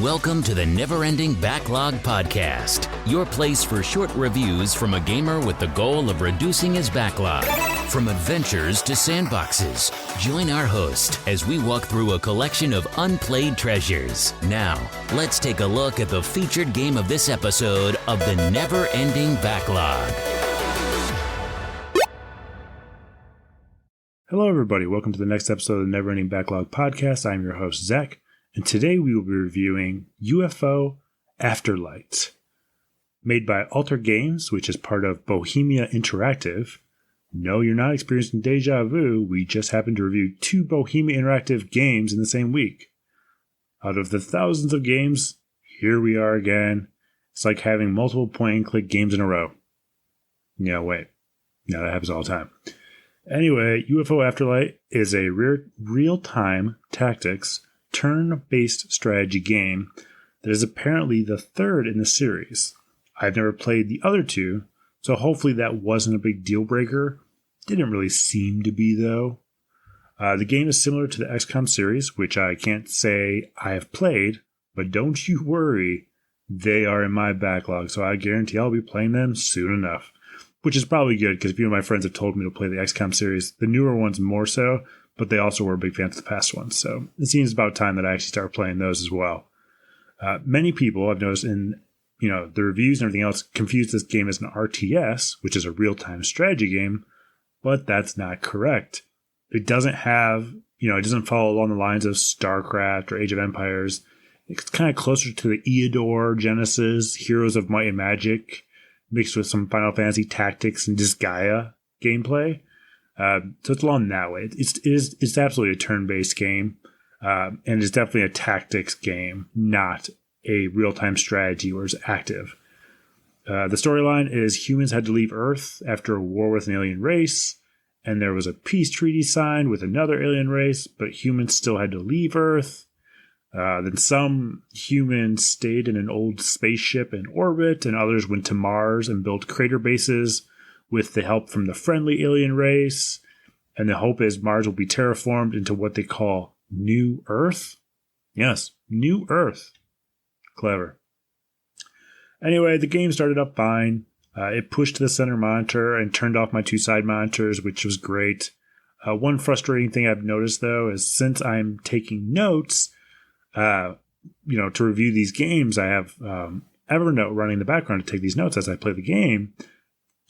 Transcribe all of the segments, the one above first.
and welcome to the Never Ending Backlog Podcast, your place for short reviews from a gamer with the goal of reducing his backlog. From adventures to sandboxes, join our host as we walk through a collection of unplayed treasures. Now, let's take a look at the featured game of this episode of the Never Ending Backlog. Hello everybody, welcome to the next episode of the Never Ending Backlog Podcast. I'm your host, Zach, and today we will be reviewing UFO Afterlight. Made by Alter Games, which is part of Bohemia Interactive. No, you're not experiencing deja vu, we just happened to review 2 Bohemia Interactive games in the same week. Out of the thousands of games, here we are again. It's like having multiple point-and-click games in a row. Yeah, wait. No, that happens all the time. Anyway, UFO Afterlight is a real-time tactics, turn-based strategy game that is apparently the third in the series. I've never played the other 2, so hopefully that wasn't a big deal breaker. Didn't really seem to be, though. The game is similar to the XCOM series, which I can't say I have played, but don't you worry, they are in my backlog, so I guarantee I'll be playing them soon enough. Which is probably good, because a few of my friends have told me to play the XCOM series, the newer ones more so, but they also were big fans of the past ones, so it seems about time that I actually start playing those as well. Many people I've noticed in the reviews and everything else confuse this game as an RTS, which is a real-time strategy game, but that's not correct. It doesn't have, it doesn't follow along the lines of StarCraft or Age of Empires. It's kind of closer to the Eodor, Genesis, Heroes of Might and Magic, mixed with some Final Fantasy Tactics and Disgaea gameplay. So it's along that way. It's absolutely a turn-based game, and it's definitely a tactics game, not a real-time strategy where it's active. The storyline is humans had to leave Earth after a war with an alien race, and there was a peace treaty signed with another alien race, but humans still had to leave Earth. Then some humans stayed in an old spaceship in orbit, and others went to Mars and built crater bases with the help from the friendly alien race. And the hope is Mars will be terraformed into what they call New Earth. Yes, New Earth. Clever. Anyway, the game started up fine. It pushed to the center monitor and turned off my 2 side monitors, which was great. One frustrating thing I've noticed, though, is since I'm taking notes, to review these games, I have Evernote running in the background to take these notes as I play the game.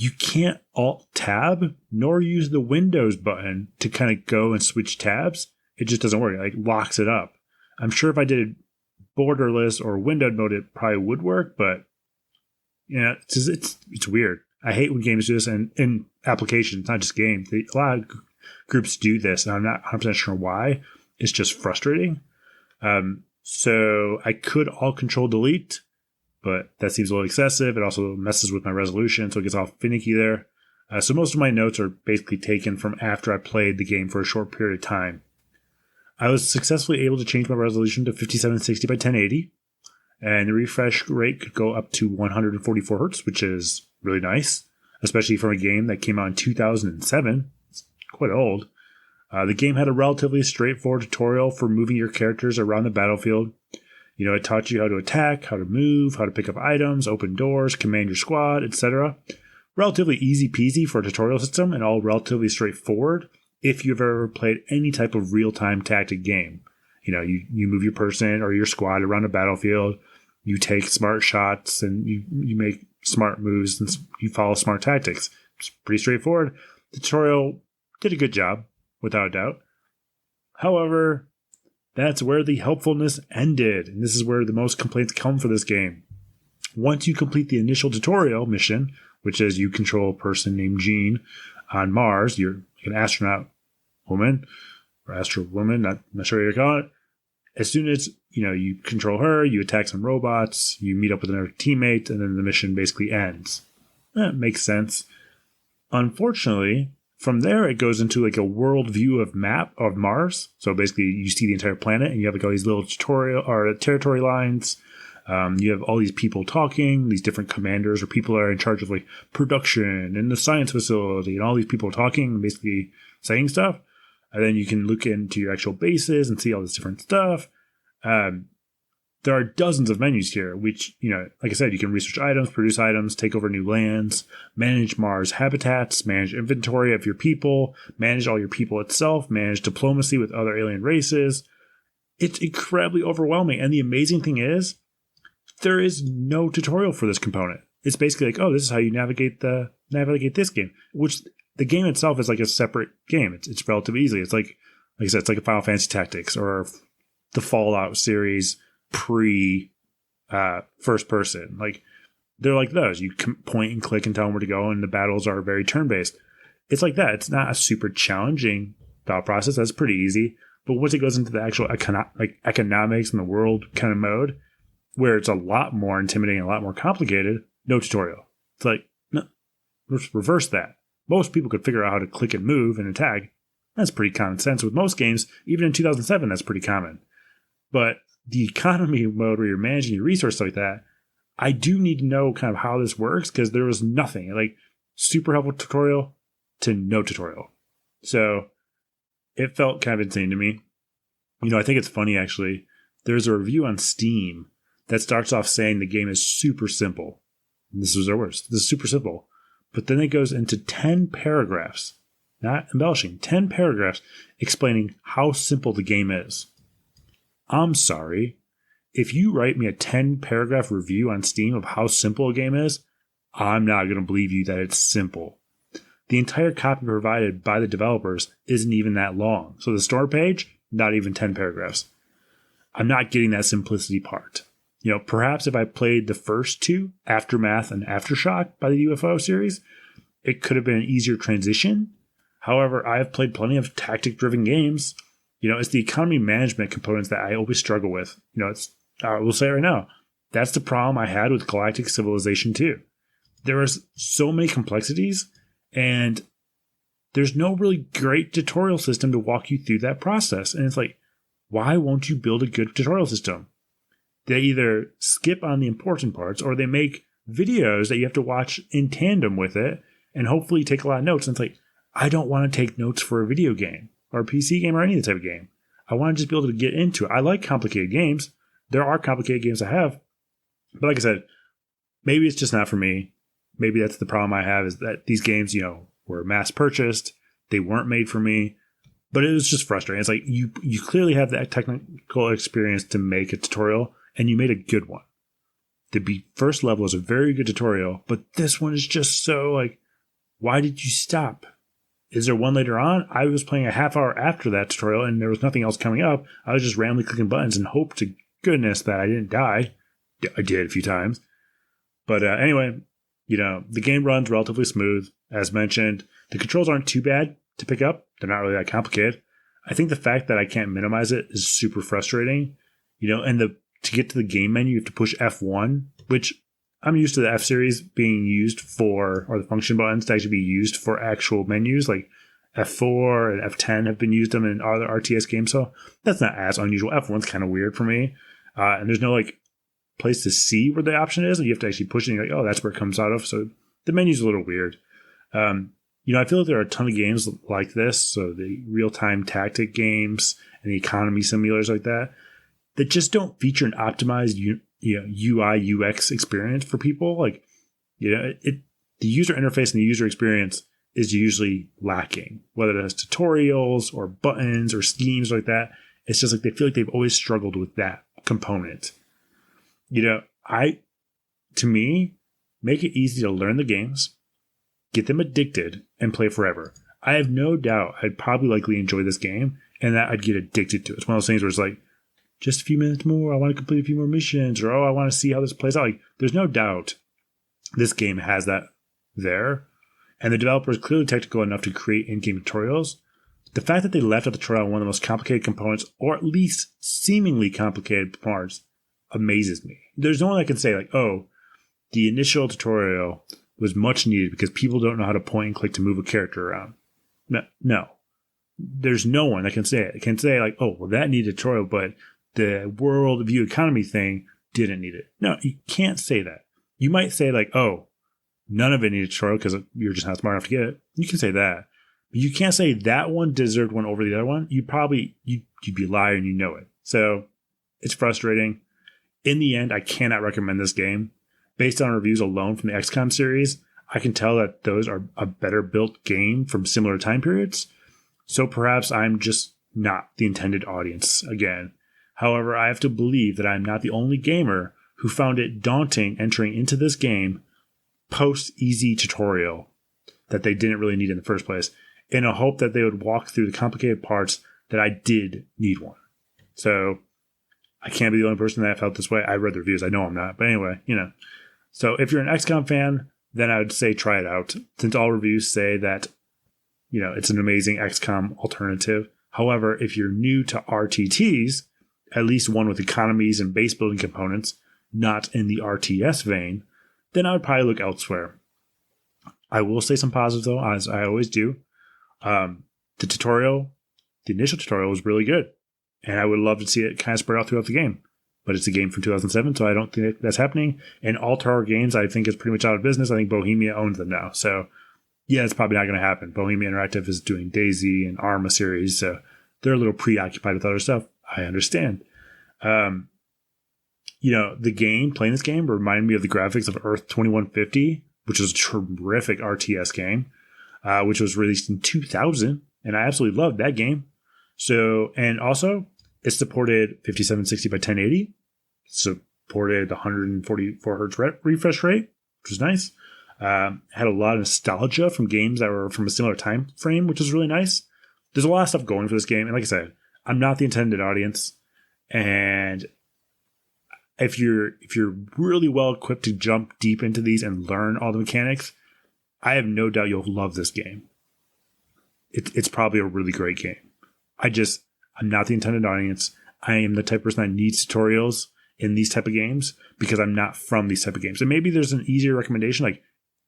You can't Alt-Tab nor use the Windows button to kind of go and switch tabs. It just doesn't work. It locks it up. I'm sure if I did borderless or windowed mode, it probably would work, but it's weird. I hate when games do this, and in applications, not just games. A lot of groups do this, and I'm not 100% sure why. It's just frustrating. So I could Alt-Control Delete, but that seems a little excessive. It also messes with my resolution, so it gets all finicky there. So most of my notes are basically taken from after I played the game for a short period of time. I was successfully able to change my resolution to 5760 by 1080, and the refresh rate could go up to 144 Hz, which is really nice, especially from a game that came out in 2007. It's quite old. The game had a relatively straightforward tutorial for moving your characters around the battlefield. It taught you how to attack, how to move, how to pick up items, open doors, command your squad, etc. Relatively easy peasy for a tutorial system, and all relatively straightforward if you've ever played any type of real-time tactic game. You move your person or your squad around a battlefield, you take smart shots, and you make smart moves, and you follow smart tactics. It's pretty straightforward. The tutorial did a good job, without a doubt. However, that's where the helpfulness ended, and this is where the most complaints come for this game. Once you complete the initial tutorial mission, which is you control a person named Jean on Mars, you're an astronaut woman, or astro woman, not sure what you're calling it. As soon as you control her, you attack some robots, you meet up with another teammate, and then the mission basically ends. That makes sense. Unfortunately, from there, it goes into like a world view of map of Mars. So basically, you see the entire planet, and you have like all these little tutorial or territory lines. You have all these people talking, these different commanders or people that are in charge of like production and the science facility, and all these people talking and basically saying stuff. And then you can look into your actual bases and see all this different stuff. there are dozens of menus here, which, like I said, you can research items, produce items, take over new lands, manage Mars habitats, manage inventory of your people, manage all your people itself, manage diplomacy with other alien races. It's incredibly overwhelming. And the amazing thing is, there is no tutorial for this component. It's basically like, oh, this is how you navigate this game, which the game itself is like a separate game. It's relatively easy. It's like I said, it's like a Final Fantasy Tactics or the Fallout series first person. Like, they're like those. You can point and click and tell them where to go, and the battles are very turn-based. It's like that. It's not a super challenging thought process. That's pretty easy. But once it goes into the actual economics and the world kind of mode, where it's a lot more intimidating, a lot more complicated, no tutorial. It's like, no, let's reverse that. Most people could figure out how to click and move and attack. That's pretty common sense with most games. Even in 2007, that's pretty common. But the economy mode where you're managing your resources like that, I do need to know kind of how this works, because there was nothing. Like, super helpful tutorial to no tutorial. So it felt kind of insane to me. I think it's funny, actually. There's a review on Steam that starts off saying the game is super simple. And this was their worst. This is super simple. But then it goes into 10 paragraphs, not embellishing, 10 paragraphs explaining how simple the game is. I'm sorry. If you write me a 10-paragraph review on Steam of how simple a game is, I'm not going to believe you that it's simple. The entire copy provided by the developers isn't even that long. So the store page, not even 10 paragraphs. I'm not getting that simplicity part. Perhaps if I played the first two, Aftermath and Aftershock by the UFO series, it could have been an easier transition. However, I have played plenty of tactic-driven games. It's the economy management components that I always struggle with. I will say right now, that's the problem I had with Galactic Civilization 2. There was so many complexities, and there's no really great tutorial system to walk you through that process. And it's like, why won't you build a good tutorial system? They either skip on the important parts, or they make videos that you have to watch in tandem with it and hopefully take a lot of notes. And it's like, I don't want to take notes for a video game or a PC game or any type of game. I want to just be able to get into it. I like complicated games. There are complicated games I have. But like I said, maybe it's just not for me. Maybe that's the problem I have, is that these games, were mass purchased. They weren't made for me. But it was just frustrating. It's like, you clearly have that technical experience to make a tutorial, and you made a good one. The first level is a very good tutorial, but this one is just so like, why did you stop? Is there one later on? I was playing a half hour after that tutorial, and there was nothing else coming up. I was just randomly clicking buttons and hope to goodness that I didn't die. I did a few times. But anyway, the game runs relatively smooth. As mentioned, the controls aren't too bad to pick up. They're not really that complicated. I think the fact that I can't minimize it is super frustrating. And to get to the game menu, you have to push F1, which I'm used to the F series being used for, or the function buttons to actually be used for actual menus. Like F4 and F10 have been used in other RTS games, so that's not as unusual. F1's kind of weird for me. And there's no place to see where the option is, and you have to actually push it, and you're like, oh, that's where it comes out of. So the menu's a little weird. I feel like there are a ton of games like this, so the real-time tactic games and the economy simulators like that just don't feature an optimized UI UX experience for people. The user interface and the user experience is usually lacking, whether it's tutorials or buttons or schemes like that. It's just like they feel like they've always struggled with that component. To me, make it easy to learn the games, get them addicted, and play forever. I have no doubt I'd probably likely enjoy this game, and that I'd get addicted to it. It's one of those things where it's like, just a few minutes more, I want to complete a few more missions, or, oh, I want to see how this plays out. Like, there's no doubt this game has that there, and the developer is clearly technical enough to create in-game tutorials. The fact that they left out the tutorial on one of the most complicated components, or at least seemingly complicated parts, amazes me. There's no one that can say, like, oh, the initial tutorial was much needed because people don't know how to point and click to move a character around. No. There's no one that can say it. It can say, like, oh, well, that needed a tutorial, but the world view economy thing didn't need it. No, you can't say that. You might say, like, oh, none of it needed a tutorial because you're just not smart enough to get it. You can say that. But you can't say that one deserved one over the other one. You'd be a liar and you know it. So it's frustrating. In the end, I cannot recommend this game. Based on reviews alone from the XCOM series, I can tell that those are a better built game from similar time periods. So perhaps I'm just not the intended audience again. However, I have to believe that I'm not the only gamer who found it daunting entering into this game post-easy tutorial that they didn't really need in the first place, in a hope that they would walk through the complicated parts that I did need one. So I can't be the only person that felt this way. I read the reviews. I know I'm not. But anyway, So if you're an XCOM fan, then I would say try it out. Since all reviews say that, it's an amazing XCOM alternative. However, if you're new to RTTs, at least one with economies and base building components, not in the RTS vein, then I would probably look elsewhere. I will say some positives though, as I always do. The initial tutorial was really good. And I would love to see it kind of spread out throughout the game. But it's a game from 2007, so I don't think that's happening. And All Tower Games, I think, is pretty much out of business. I think Bohemia owns them now. So, yeah, it's probably not going to happen. Bohemia Interactive is doing Daisy and Arma series, so they're a little preoccupied with other stuff. I understand. Playing this game reminded me of the graphics of Earth 2150, which is a terrific RTS game, which was released in 2000. And I absolutely loved that game. So, and also, it supported 5760 by 1080, supported the 144 hertz refresh rate, which was nice. Had a lot of nostalgia from games that were from a similar time frame, which was really nice. There's a lot of stuff going for this game, and like I said, I'm not the intended audience. And if you're really well equipped to jump deep into these and learn all the mechanics, I have no doubt you'll love this game. It's probably a really great game. I'm not the intended audience. I am the type of person that needs tutorials in these type of games because I'm not from these type of games. And maybe there's an easier recommendation, like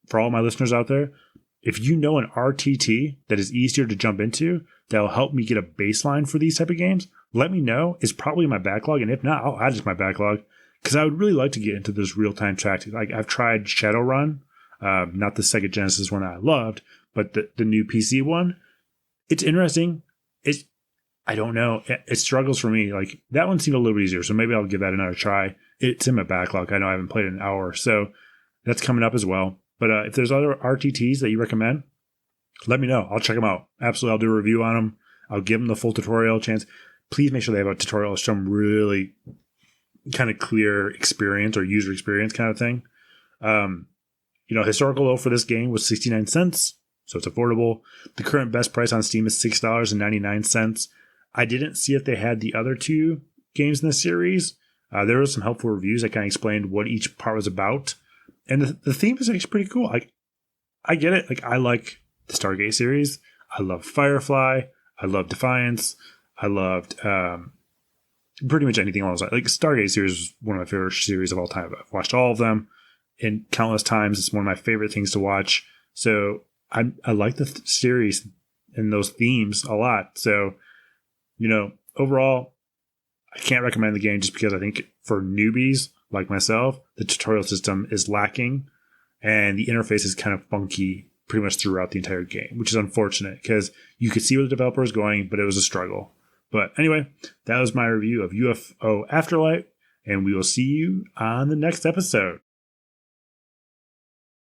for all my listeners out there, if you know an RTT that is easier to jump into, that'll help me get a baseline for these type of games, let me know. It's probably in my backlog. And if not, I'll add it to my backlog because I would really like to get into this real-time tactics. Like I've tried Shadowrun, not the Sega Genesis one that I loved, but the new PC one. It's interesting. I don't know. It struggles for me. Like that one seemed a little bit easier, so maybe I'll give that another try. It's in my backlog. I know I haven't played it in an hour, so that's coming up as well. But if there's other RTTs that you recommend, let me know. I'll check them out. Absolutely, I'll do a review on them. I'll give them the full tutorial chance. Please make sure they have a tutorial, some really kind of clear experience or user experience kind of thing. Historical low for this game was 69 cents, so it's affordable. The current best price on Steam is $6.99. I didn't see if they had the other two games in the series. There were some helpful reviews that kind of explained what each part was about. And the theme is actually pretty cool. I get it. Like, I like the Stargate series. I love Firefly. I love Defiance. I loved pretty much anything along those lines. Like, Stargate series is one of my favorite series of all time. I've watched all of them in countless times. It's one of my favorite things to watch. So I like the series and those themes a lot. So, overall, I can't recommend the game just because I think for newbies like myself, the tutorial system is lacking and the interface is kind of funky pretty much throughout the entire game, which is unfortunate because you could see where the developer is going, but it was a struggle. But anyway, that was my review of UFO Afterlight, and we will see you on the next episode.